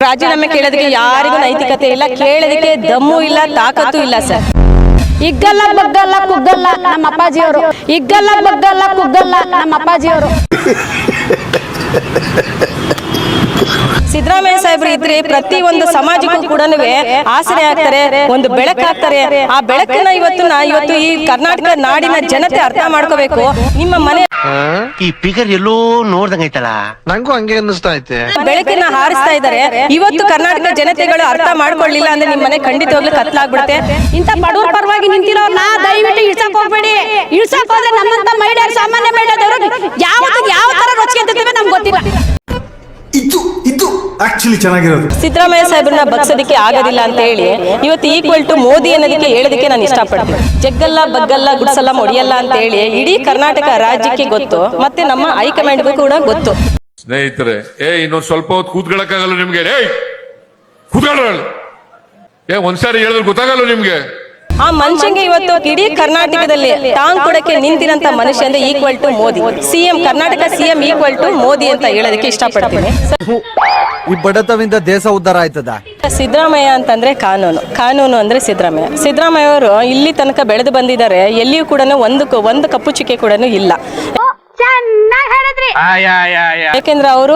ರಾಜೀನಾಮೆ ಕೇಳೋದಕ್ಕೆ ಯಾರಿಗೂ ನೈತಿಕತೆ ಇಲ್ಲ, ಕೇಳೋದಕ್ಕೆ ದಮ್ಮು ಇಲ್ಲ, ತಾಕತ್ತು ಇಲ್ಲ ಸರ್. ಇಗ್ಗಲ್ಲ ಬಗ್ಗಲ್ಲ ಕುಗ್ಗಲ್ಲ ನಮ್ಮ ಅಪ್ಪಾಜಿಯವರು, ಇಗ್ಗಲ್ಲ ಬಗ್ಗಲ್ಲ ಕುಗ್ಗಲ್ಲ ನಮ್ಮ ಅಪ್ಪಾಜಿಯವರು. ಸಿದ್ದರಾಮಯ್ಯ ಸಾಹೇಬ್ರು ಇದ್ರೆ ಪ್ರತಿ ಒಂದು ಸಮಾಜಕ್ಕೂ ಕೂಡ ಆಸರೆ ಆಗ್ತಾರೆ, ಒಂದು ಬೆಳಕಾಗ್ತಾರೆ. ಆ ಬೆಳಕನ್ನ ಇವತ್ತು ಈ ಕರ್ನಾಟಕ ನಾಡಿನ ಜನತೆ ಅರ್ಥ ಮಾಡ್ಕೋಬೇಕು. ನಿಮ್ಮ ಮನೆ ಈ ಫಿಗರ್ ಎಲ್ಲೋ ನೋಡ್ದಂಗೈತಲ್ಲ, ನಂಗೂ ಹಂಗೆ ಅನ್ನಿಸ್ತಾ ಐತೆ. ಬೆಳಕನ್ನ ಹಾರಿಸ್ತಾ ಇದ್ದಾರೆ. ಇವತ್ತು ಕರ್ನಾಟಕ ಜನತೆಗಳು ಅರ್ಥ ಮಾಡ್ಕೊಳ್ಳಿಲ್ಲ ಅಂದ್ರೆ ನಿಮ್ಮ ಮನೆ ಖಂಡಿತವಾಗ್ಲೂ ಕತ್ಲಾಗ್ಬಿಡುತ್ತೆ. ಇಂಥ ಬಡವರ ಪರವಾಗಿ ನಿಂತಿರೋರ್ನ ದಯವಿಟ್ಟು ಇಳ್ಸಕ್ ಹೋಗ್ಬೇಡಿ. ಇಳ್ಸಕ್ ಹೋದ್ರೆ ನಮ್ಮಂತ ಮಹಿಳೆಯರು, ಸಾಮಾನ್ಯ ಮಹಿಳೆಯರು ಯಾವ ತರ ರೊಚ್ಚಿಗೆ ನಮ್ಗೆ ಗೊತ್ತಿಲ್ಲ. ಇದು ಆಕ್ಚುಲಿ ಚೆನ್ನಾಗಿರೋದು. ಸಿದ್ದರಾಮಯ್ಯ ಸಾಹೇಬ್ರನ್ನ ಬಗ್ಸೋದಕ್ಕೆ ಆಗೋದಿಲ್ಲ ಅಂತ ಹೇಳಿ ಇವತ್ತು ಈಕ್ವಲ್ ಟು ಮೋದಿ ಅನ್ನೋದಕ್ಕೆ ಹೇಳೋದಕ್ಕೆ ನಾನು ಇಷ್ಟಪಡ್ತೀನಿ. ಜಗ್ಗಲ್ಲ ಬಗ್ಗಲ್ಲ ಗುಡ್ಸಲ್ಲ ಮೊಡಿಯಲ್ಲ ಅಂತ ಹೇಳಿ ಇಡೀ ಕರ್ನಾಟಕ ರಾಜ್ಯಕ್ಕೆ ಗೊತ್ತು, ಮತ್ತೆ ನಮ್ಮ ಹೈಕಮಾಂಡ್ಗೂ ಕೂಡ ಗೊತ್ತು. ಸ್ನೇಹಿತರೆ, ಇನ್ನೊಂದು ಸ್ವಲ್ಪ ಹೊತ್ತು ಕೂತ್ಕೊಳ್ಳಕ್ಕಾಗಲ್ಲ ನಿಮ್ಗೆ? ಕೂತ್ಕೊಳ್ಳ, ಒಂದ್ಸಾರಿ ಹೇಳಿದ್ರೆ ಗೊತ್ತಾಗಲ್ಲ ನಿಮ್ಗೆ. ಆ ಮನುಷ್ಯಂಗೆ ಇವತ್ತು ಇಡೀ ಕರ್ನಾಟಕದಲ್ಲಿ ಟಾಂಗ್ ಕೊಡಕ್ಕೆ ನಿಂತಿರಂತ ಮನುಷ್ಯ ಅಂದ್ರೆ equal to Modi. CM, Karnataka CM equal to Modi ಅಂತ ಹೇಳೋದಕ್ಕೆ ಇಷ್ಟಪಡ್ತೀನಿ. ಈ ಬಡತವಿಂದ ದೇಶ ಉದ್ಧಾರ ಆಯ್ತದ. ಸಿದ್ದರಾಮಯ್ಯ ಅಂತಂದ್ರೆ ಕಾನೂನು ಅಂದ್ರೆ ಸಿದ್ದರಾಮಯ್ಯ ಅವರು ಇಲ್ಲಿ ತನಕ ಬೆಳೆದು ಬಂದಿದ್ದಾರೆ. ಎಲ್ಲಿಯೂ ಕೂಡ ಒಂದು ಕಪ್ಪು ಚುಕ್ಕೆ ಕೂಡ ಇಲ್ಲ. ಯಾಕೆಂದ್ರೆ ಅವರು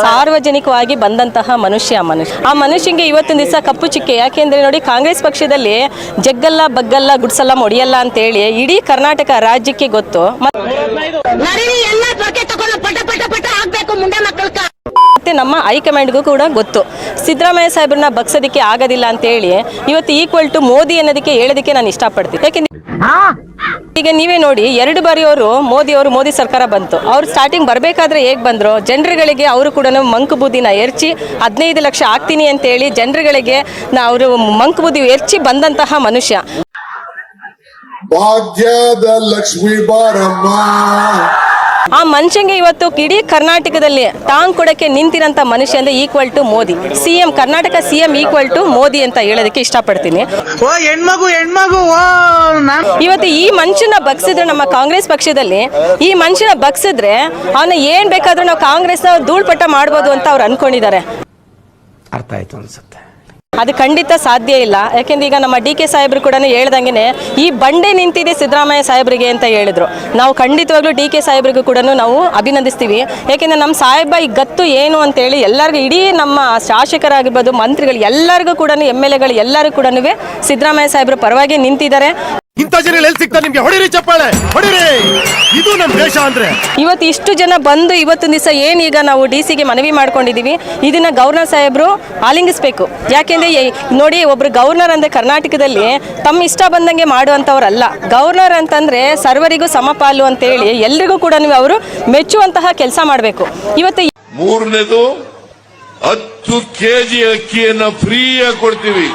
ಸಾರ್ವಜನಿಕವಾಗಿ ಬಂದಂತಹ ಮನುಷ್ಯ. ಆ ಮನುಷ್ಯಂಗೆ ಇವತ್ತಿನ ದಿವಸ ಕಪ್ಪು ಚಿಕ್ಕೆ. ಯಾಕೆಂದ್ರೆ ನೋಡಿ, ಕಾಂಗ್ರೆಸ್ ಪಕ್ಷದಲ್ಲಿ ಜಗ್ಗಲ್ಲ ಬಗ್ಗಲ್ಲ ಗುಡ್ಸಲ್ಲ ಮೊಡಿಯಲ್ಲ ಅಂತ ಹೇಳಿ ಇಡೀ ಕರ್ನಾಟಕ ರಾಜ್ಯಕ್ಕೆ ಗೊತ್ತು. ಮತ್ತೆ ನಮ್ಮ ಹೈಕಮಾಂಡ್ಗೂ ಕೂಡ ಗೊತ್ತು. ಸಿದ್ದರಾಮಯ್ಯ ಸಾಹೇಬ್ರನ್ನ ಬಗ್ಸೋದಕ್ಕೆ ಆಗೋದಿಲ್ಲ ಅಂತ ಹೇಳಿ ಇವತ್ತು ಈಕ್ವಲ್ ಟು ಮೋದಿ ಅನ್ನೋದಕ್ಕೆ ಹೇಳೋದಕ್ಕೆ ನಾನು ಇಷ್ಟಪಡ್ತೀನಿ. ಯಾಕೆಂದ್ರೆ ಈಗ ನೀವೇ ನೋಡಿ, 2 ಬಾರಿ ಮೋದಿ ಸರ್ಕಾರ ಬಂತು. ಅವ್ರು ಸ್ಟಾರ್ಟಿಂಗ್ ಬರಬೇಕಾದ್ರೆ ಹೇಗೆ ಬಂದ್ರು, ಜನರುಗಳಿಗೆ ಅವರು ಕೂಡ ಮಂಕು ಬುದ್ಧಿನ ಎರಚಿ 15 ಲಕ್ಷ ಆಗ್ತೀನಿ ಅಂತ ಹೇಳಿ ಜನರುಗಳಿಗೆ ಅವರು ಮಂಕು ಬುದ್ಧಿ ಎರಚಿ ಬಂದಂತಹ ಮನುಷ್ಯ. ಭಾಗ್ಯದ ಲಕ್ಷ್ಮೀ ಬಾರಮ್ಮ. ಆ ಮನುಷ್ಯಂಗೆ ಇವತ್ತು ಇಡೀ ಕರ್ನಾಟಕದಲ್ಲಿ ಟಾಂಗ್ ಕೊಡಕ್ಕೆ ನಿಂತಿರಂತ ಮನುಷ್ಯ ಅಂದ್ರೆ equal to Modi. CM, Karnataka CM equal to Modi ಅಂತ ಹೇಳೋದಕ್ಕೆ ಇಷ್ಟಪಡ್ತೀನಿ. ಇವತ್ತು ಈ ಮನುಷ್ಯನ ಬಗ್ಸಿದ್ರೆ, ನಮ್ಮ ಕಾಂಗ್ರೆಸ್ ಪಕ್ಷದಲ್ಲಿ ಈ ಮನುಷ್ಯನ ಬಗ್ಸಿದ್ರೆ ಅವನ್ನ ಏನ್ ಬೇಕಾದ್ರೂ ನಾವು ಕಾಂಗ್ರೆಸ್ ಧೂಳ್ಪಟ್ಟ ಮಾಡ್ಬೋದು ಅಂತ ಅವ್ರು ಅನ್ಕೊಂಡಿದ್ದಾರೆ. ಅರ್ಥ ಆಯ್ತು ಅನ್ಸುತ್ತೆ. ಅದು ಖಂಡಿತ ಸಾಧ್ಯ ಇಲ್ಲ. ಯಾಕೆಂದ್ರೆ ಈಗ ನಮ್ಮ ಡಿ ಕೆ ಸಾಹೇಬ್ರು ಕೂಡ ಹೇಳ್ದಂಗೆ ಈ ಬಂಡೆ ನಿಂತಿದೆ ಸಿದ್ದರಾಮಯ್ಯ ಸಾಹೇಬ್ರಿಗೆ ಅಂತ ಹೇಳಿದ್ರು. ನಾವು ಖಂಡಿತವಾಗ್ಲೂ ಡಿ ಕೆ ಸಾಹೇಬ್ರಿಗೂ ಕೂಡ ನಾವು ಅಭಿನಂದಿಸ್ತೀವಿ. ಯಾಕೆಂದ್ರೆ ನಮ್ಮ ಸಾಹೇಬ ಈ ಗತ್ತು ಏನು ಅಂತ ಹೇಳಿ ಎಲ್ಲರಿಗೂ, ಇಡೀ ನಮ್ಮ ಶಾಸಕರಾಗಿರ್ಬೋದು, ಮಂತ್ರಿಗಳು ಎಲ್ಲರಿಗೂ ಕೂಡ, MLAಗಳು ಎಲ್ಲರೂ ಕೂಡ ಸಿದ್ದರಾಮಯ್ಯ ಸಾಹೇಬ್ರ ಪರವಾಗಿ ನಿಂತಿದ್ದಾರೆ. ಇಂಥ ಜನ ಎಲ್ಲಿ ಸಿಗ್ತಾರೆ ನಿಮ್ಗೆ? ಹೊಡಿರಿ ಚಪ್ಪಾಳೆ, ಹೊಡಿರಿ. ಇದು ನಮ್ಮ ದೇಶ ಅಂದ್ರೆ. ಇವತ್ತು ಇಷ್ಟು ಜನ ಬಂದು ಇವತ್ತಿನ ದಿವಸ ಏನೀಗ ನಾವು DC ಗೆ ಮನವಿ ಮಾಡ್ಕೊಂಡಿದೀವಿ, ಇದನ್ನ ಗವರ್ನರ್ ಸಾಹೇಬ್ರು ಆಲಿಂಗಿಸ್ಬೇಕು. ಯಾಕೆಂದ್ರೆ ನೋಡಿ, ಒಬ್ರು ಗವರ್ನರ್ ಅಂದ್ರೆ ಕರ್ನಾಟಕದಲ್ಲಿ ತಮ್ಮ ಇಷ್ಟ ಬಂದಂಗೆ ಮಾಡುವಂತವ್ರಲ್ಲ. ಗವರ್ನರ್ ಅಂತಂದ್ರೆ ಸರ್ವರಿಗೂ ಸಮಪಾಲು ಅಂತ ಹೇಳಿ ಎಲ್ರಿಗೂ ಕೂಡ ಅವರು ಮೆಚ್ಚುವಂತಹ ಕೆಲಸ ಮಾಡಬೇಕು. ಇವತ್ತು 3ನೇದು 10 kg ಅಕ್ಕಿಯನ್ನ ಫ್ರೀಯಾಗಿ ಕೊಡ್ತೀವಿ.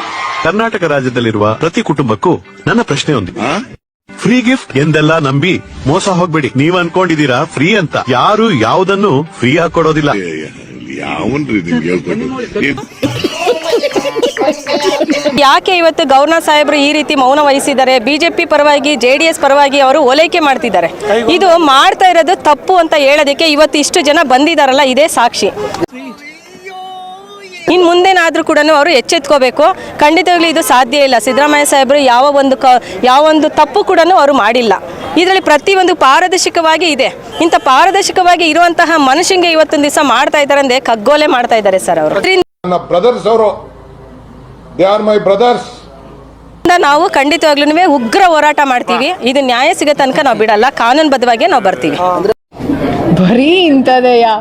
ಕರ್ನಾಟಕ ರಾಜ್ಯದಲ್ಲಿರುವ ಪ್ರತಿ ಕುಟುಂಬಕ್ಕೂ ನನ್ನ ಪ್ರಶ್ನೆ ಒಂದು, ಫ್ರೀ ಗಿಫ್ಟ್ ಎಂದೆಲ್ಲ ನಂಬಿ ಮೋಸ ಹೋಗ್ಬೇಡಿ. ನೀವ್ ಅನ್ಕೊಂಡಿದೀರಾ ಫ್ರೀ ಅಂತ. ಯಾರು ಯಾವುದನ್ನು ಫ್ರೀ ಆಗಿ ಕೊಡೋದಿಲ್ಲ. ಯಾಕೆ ಇವತ್ತು ಗವರ್ನರ್ ಸಾಹೇಬ್ರು ಈ ರೀತಿ ಮೌನ ವಹಿಸಿದ್ದಾರೆ? ಬಿಜೆಪಿ ಪರವಾಗಿ, JDS ಪರವಾಗಿ ಅವರು ಓಲೈಕೆ ಮಾಡ್ತಿದ್ದಾರೆ. ಇದು ಮಾಡ್ತಾ ಇರೋದು ತಪ್ಪು ಅಂತ ಹೇಳೋದಕ್ಕೆ ಇವತ್ತು ಇಷ್ಟು ಜನ ಬಂದಿದಾರಲ್ಲ, ಇದೇ ಸಾಕ್ಷಿ. ಇನ್ನು ಮುಂದೇನಾದ್ರೂ ಕೂಡ ಅವರು ಎಚ್ಚೆತ್ಕೋಬೇಕು. ಖಂಡಿತವಾಗ್ಲೂ ಇದು ಸಾಧ್ಯ ಇಲ್ಲ. ಸಿದ್ದರಾಮಯ್ಯ ಸಾಹೇಬರು ಯಾವ ಒಂದು ತಪ್ಪು ಕೂಡ ಅವರು ಮಾಡಿಲ್ಲ. ಇದರಲ್ಲಿ ಪ್ರತಿಯೊಂದು ಪಾರದರ್ಶಕವಾಗಿ ಇದೆ. ಇಂಥ ಪಾರದರ್ಶಕವಾಗಿ ಇರುವಂತಹ ಮನುಷ್ಯಂಗೆ ಇವತ್ತೊಂದು ದಿವಸ ಮಾಡ್ತಾ ಇದ್ದಾರೆ ಅಂದ್ರೆ ಕಗ್ಗೋಲೆ ಮಾಡ್ತಾ ಇದ್ದಾರೆ ಸರ್ ಅವರು. ಬ್ರದರ್ಸ್ ಅವರು, ದೇ ಆರ್ ಮೈ ಬ್ರದರ್ಸ್. ನಾವು ಖಂಡಿತವಾಗ್ಲೂ ಉಗ್ರ ಹೋರಾಟ ಮಾಡ್ತೀವಿ. ಇದು ನ್ಯಾಯ ಸಿಗೋ ತನಕ ನಾವು ಬಿಡಲ್ಲ. ಕಾನೂನುಬದ್ಧವಾಗಿ ನಾವು ಬರ್ತೀವಿ. ಬರೀ ಇಂಥದೆಯಾ?